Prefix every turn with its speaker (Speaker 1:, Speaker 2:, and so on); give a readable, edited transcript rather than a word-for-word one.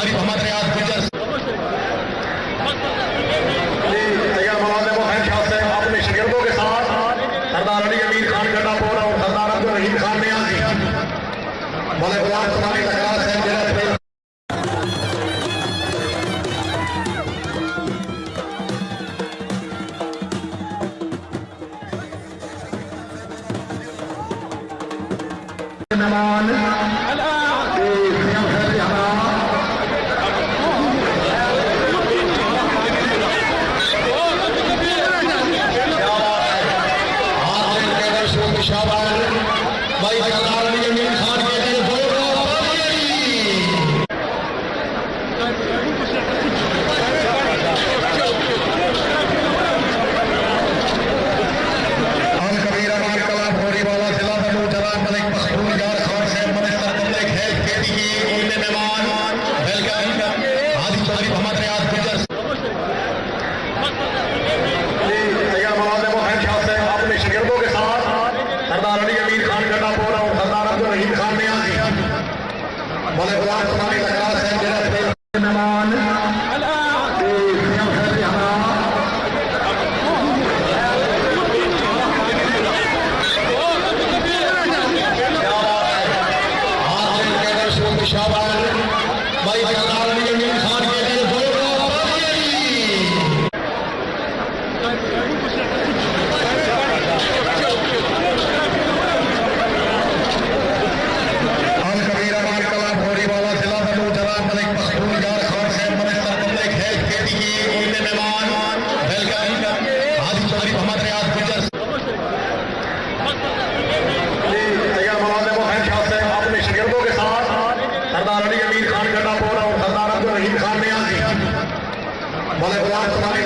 Speaker 1: चौधरी मोहम्मद रियाज गुजर अपने शागिर्दों के साथ सरदार अली अमीर खान गड्ढापुर और सरदार अब्दुल रहीम खान नियाज़ी बड़े गुलाम तुम्हारी दरखास्त है भाई सरदार अली अमीर खान के लिए अपने शागिर्दों के साथ सरदार अली अमीर खान गड्ढापुर और सरदार अब्दुल रहीम खान नियाज़ी बड़े गुलाम तुम्हारी दरखास्त है मेहमान भाई सरदार अली अमीर खान के लिए अपने शागिर्दों के साथ सरदार अली अमीर खान गड्ढापुर और सरदार अब्दुल रहीम खान नियाज़ी बड़े गुलाम तुम्हारी